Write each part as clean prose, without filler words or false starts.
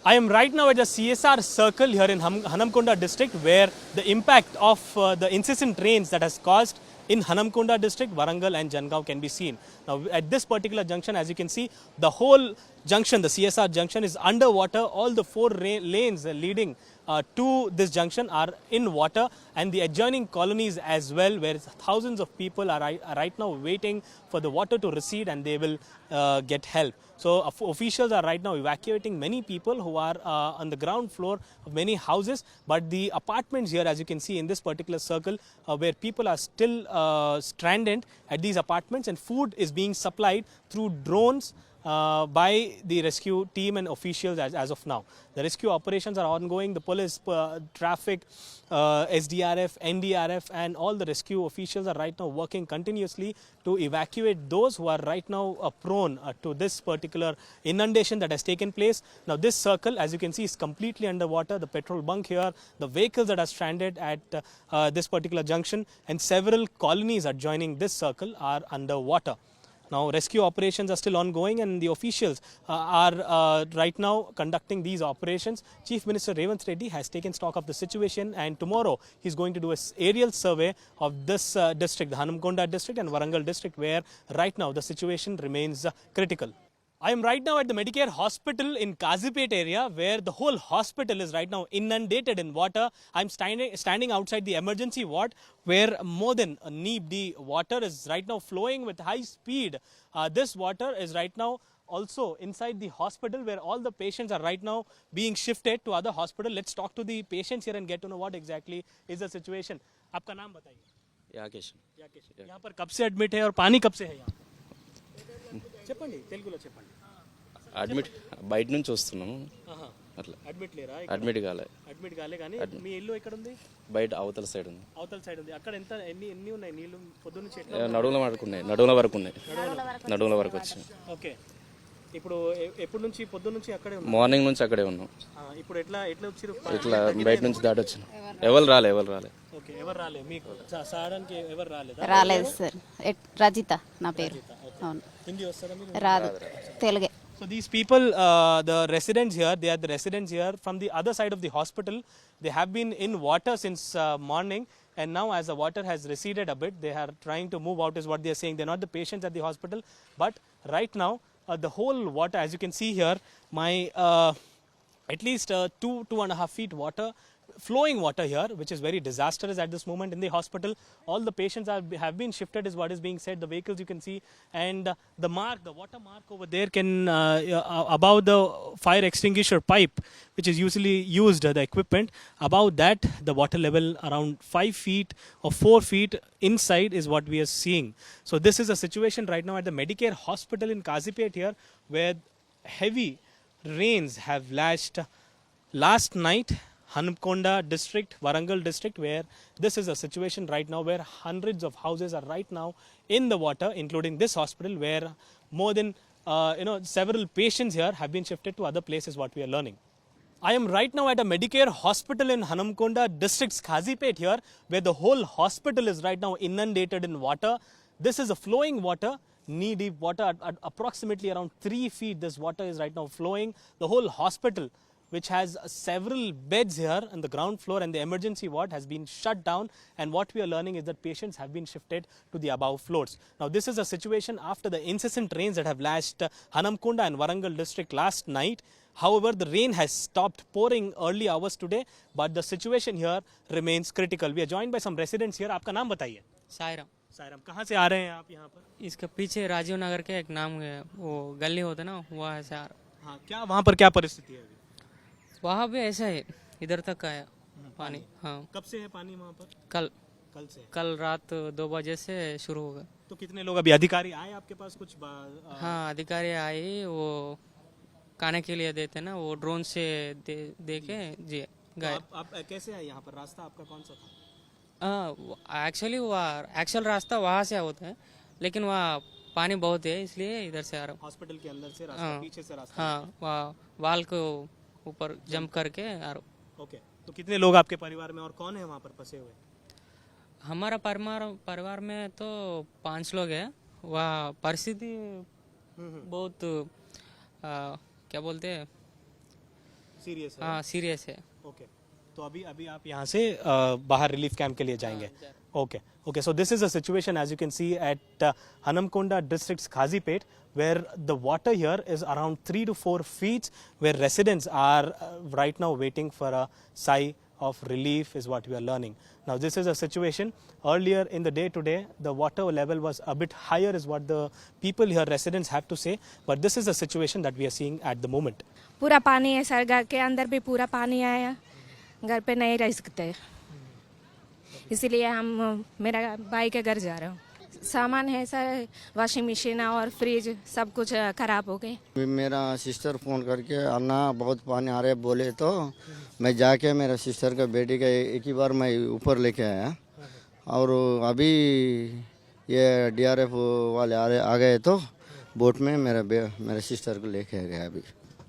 I am right now at the CSR circle here in Hanamkonda district, where the impact of the incessant rains that has caused in Hanamkonda district, Warangal and Jangaon can be seen. Now at this particular junction, as you can see, the whole junction, the CSR junction, is underwater. All the four lanes leading to this junction are in water, and the adjoining colonies as well, where thousands of people are right now waiting for the water to recede and they will get help. So officials are right now evacuating many people who are on the ground floor of many houses, but the apartments here, as you can see in this particular circle, where people are still stranded at these apartments, and food is being supplied through drones by the rescue team and officials as of now. The rescue operations are ongoing. The police, traffic, SDRF, NDRF and all the rescue officials are right now working continuously to evacuate those who are right now prone to this particular inundation that has taken place. Now this circle, as you can see, is completely underwater. The petrol bunk here, the vehicles that are stranded at this particular junction, and several colonies adjoining this circle are underwater. Now rescue operations are still ongoing, and the officials are right now conducting these operations. Chief Minister Revanth Reddy has taken stock of the situation, and tomorrow he is going to do an aerial survey of this district, the Hanamkonda district and Warangal district, where right now the situation remains critical. I am right now at the Medicare hospital in Kazipet area, where the whole hospital is right now inundated in water. I'm standing outside the emergency ward, where more than knee deep water is right now flowing with high speed. This water is right now also inside the hospital, where all the patients are right now being shifted to other hospital. Let's talk to the patients here and get to know what exactly is the situation. आपका नाम बताइए. याकेश. यहाँ पर कब से admit है और पानी कब से है यहाँ? చెప్పండి తెలుగులో చెప్పండి. అడ్మిట్ బయట నుంచి వస్తున్నాము. అట్లా అడ్మిట్ లేరా? అడ్మిట్ కాలే. అడ్మిట్ కాలే, కానీ మీ ఇల్లు ఎక్కడ ఉంది? బయట అవతల సైడ్ ఉంది. అవతల సైడ్ ఉంది. అక్కడ ఎంత ఎన్ని ఉన్నాయి నీళ్లు? పొద్దున్న నుంచి నడువుల వరకు ఉన్నాయి. నడువుల వరకు వచ్చి. ఓకే. ఇప్పుడు ఎప్పటి నుంచి? పొద్దున్న నుంచి అక్కడే ఉన్నాం. మార్నింగ్ నుంచి అక్కడే ఉన్నాం. ఇప్పుడు ఎట్లా వచ్చారు? ఇట్లా బయట నుంచి దాటి వచ్చాను. ఎవరు రాలే. ఓకే, ఎవరు రాలే మీకు సాడానికి? ఎవరు రాలేదా? రాలేదు సార్. రజిత నా పేరు. అవును. హిందీ వస్తుందా మీకు? రాదు, తెలుగే. So these people, the residents here, they are the residents here from the other side of the hospital. They have been in water since morning, and now as the water has receded a bit, they are trying to move out is what they are saying. They are not the patients at the hospital, but right now the whole water, as you can see here, my at least 2.5 feet water, flowing water here, which is very disastrous at this moment in the hospital. All the patients have been shifted is what is being said. The vehicles you can see, and the water mark over there can above the fire extinguisher pipe, which is usually used, the equipment, above that the water level around 5 feet or 4 feet inside is what we are seeing. So this is a situation right now at the Medicare hospital in Kazipet here, where heavy rains have lashed last night. Hanamkonda district, Warangal district, where this is a situation right now where hundreds of houses are right now in the water, including this hospital, where more than several patients here have been shifted to other places, what we are learning. I am right now at a Medicare hospital in Hanamkonda district's Kazipet here, where the whole hospital is right now inundated in water. This is a flowing water, knee deep water, at approximately around 3 feet. This water is right now flowing. The whole hospital, which has several beds here on the ground floor, and the emergency ward has been shut down, and what we are learning is that patients have been shifted to the above floors. Now this is a situation after the incessant rains that have lashed Hanamkonda and Warangal district last night. However, the rain has stopped pouring early hours today, but the situation here remains critical. We are joined by some residents here. आपका नाम बताइए. सायरम. सायरम, कहाँ से आ रहे हैं आप यहाँ पर? इसके पीछे राजीव नगर के एक नाम है, वो गली होता है ना, वहाँ से आ रहा. हाँ, क्या वहाँ पर क्या परिस्थिति है? वहाँ भी ऐसा है, इधर तक आया पानी. हाँ. कब से है पानी वहाँ पर? कल से. कल रात 2 बजे से शुरू होगा. तो कितने लोग अभी अधिकारी आए आपके पास कुछ? हाँ, अधिकारी आए, वो खाने के लिए देते ना, वो ड्रोन से दे के जी गए. तो आप कैसे आए यहाँ पर? रास्ता आपका कौन सा था? एक्चुअली एक्चुअल रास्ता वहाँ से होता है, लेकिन वहाँ पानी बहुत है, इसलिए इधर से आ रहा हूँ. हॉस्पिटल के अंदर से रास्ता, पीछे से रास्ता? हाँ, वहाँ वाल को ऊपर जंप करके आ रहा हूँ. ओके. तो कितने लोग आपके परिवार में और कौन है वहाँ पर फंसे हुए? हमारा परिवार में तो 5 लोग हैं. वह परिस्थिति बहुत क्या बोलते हैं, सीरियस हाँ सीरियस है। ओके, तो अभी अभी आप यहाँ से बाहर रिलीफ कैंप के लिए जाएंगे। Okay okay, so this is a situation as you can see at Hanamkonda district's Khazipet, where the water here is around 3 to 4 feet, where residents are right now waiting for a sigh of relief is what we are learning. Now this is a situation, earlier in the day today the water level was a bit higher is what the people here, residents have to say, but this is the situation that we are seeing at the moment. पूरा पानी है sir, घर के अंदर भी पूरा पानी आया, घर पे नहीं रह सकते, इसीलिए हम मेरा भाई के घर जा रहे हूँ। सामान है सर, वॉशिंग मशीन और फ्रिज सब कुछ खराब हो गए। मेरा सिस्टर फ़ोन करके अन्ना बहुत पानी आ रहा है बोले, तो मैं जाके मेरा सिस्टर का बेटी का एक ही बार मैं ऊपर लेके आया, और अभी ये DRF वाले आ गए तो बोट में मेरे सिस्टर को लेके गया अभी।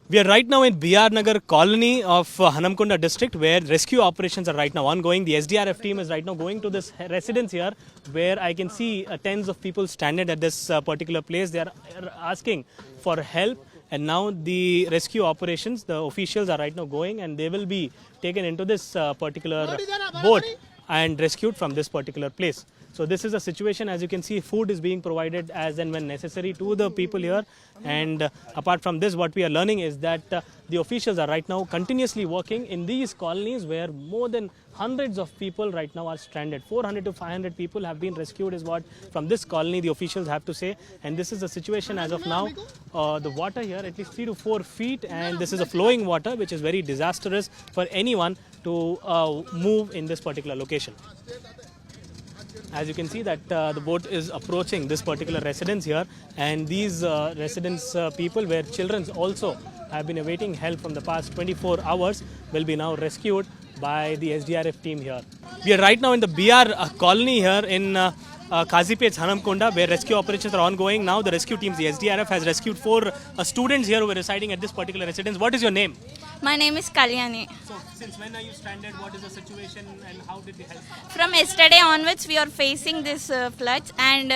We are right now in BR Nagar colony of Hanamkonda district, where rescue operations are right now ongoing. The SDRF team is right now going to this residence here, where I can see tens of people stranded at this particular place. They are asking for help, and now the rescue operations, the officials are right now going, and they will be taken into this particular boat and rescued from this particular place. So this is a situation, as you can see, food is being provided as and when necessary to the people here, and apart from this, what we are learning is that the officials are right now continuously working in these colonies where more than hundreds of people right now are stranded. 400 to 500 people have been rescued is what from this colony the officials have to say, and this is the situation as of now. The water here at least 3 to 4 feet, and this is a flowing water which is very disastrous for anyone to move in this particular location. As you can see that the boat is approaching this particular residence here, and these residence people where children also have been awaiting help from the past 24 hours will be now rescued by the SDRF team here. We are right now in the BR colony here in Khazipet, Hanamkonda, where rescue operations are ongoing. Now the rescue teams, the SDRF, has rescued 4 students here who were residing at this particular residence. What is your name? My name is Kalyani. So since when are you stranded? What is the situation and how did we help? From yesterday onwards, we are facing this floods, and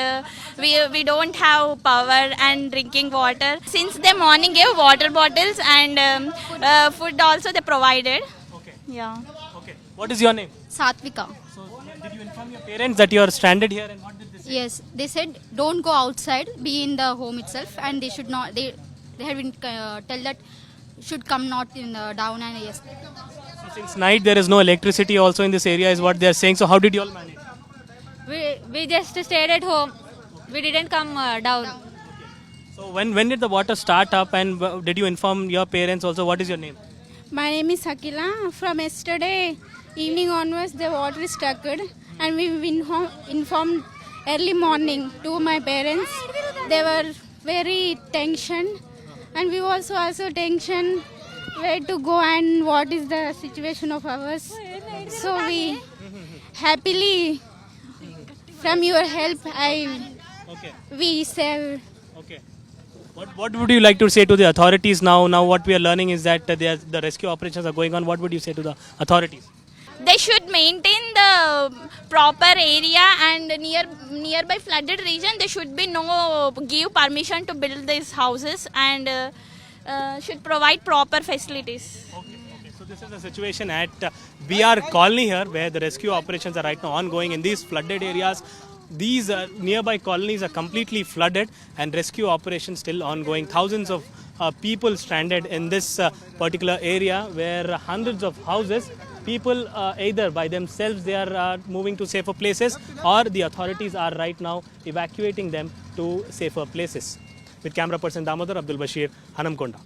we don't have power and drinking water. Since the morning, gave water bottles and food also they provided. Okay. Yeah. Okay. What is your name? Satvika. So did you inform your parents that you are stranded here, and what did they say? Yes, they said don't go outside, be in the home itself, and they should not. They have been tell that should come not in the down, and yes. So since night there is no electricity also in this area is what they are saying. So how did you all manage? We just stayed at home. We didn't come down. So when did the water start up, and did you inform your parents also? What is your name? My name is Akila. From yesterday evening onwards, the water is stuck, and we informed early morning to my parents. They were very tensioned, and we also tension where to go and what is the situation of ours. So we happily, from your help, we serve. Okay. What would you like to say to the authorities now? Now what we are learning is that the rescue operations are going on. What would you say to the authorities? They should maintain the proper area, and nearby flooded region they should be give permission to build these houses, and should provide proper facilities. Okay. So this is the situation at BR colony here, where the rescue operations are right now ongoing in these flooded areas. These nearby colonies are completely flooded, and rescue operations still ongoing. Thousands of people stranded in this particular area, where hundreds of houses, people either by themselves they are moving to safer places, or the authorities are right now evacuating them to safer places. With camera person Damodar, Abdul Bashir, Hanamkonda.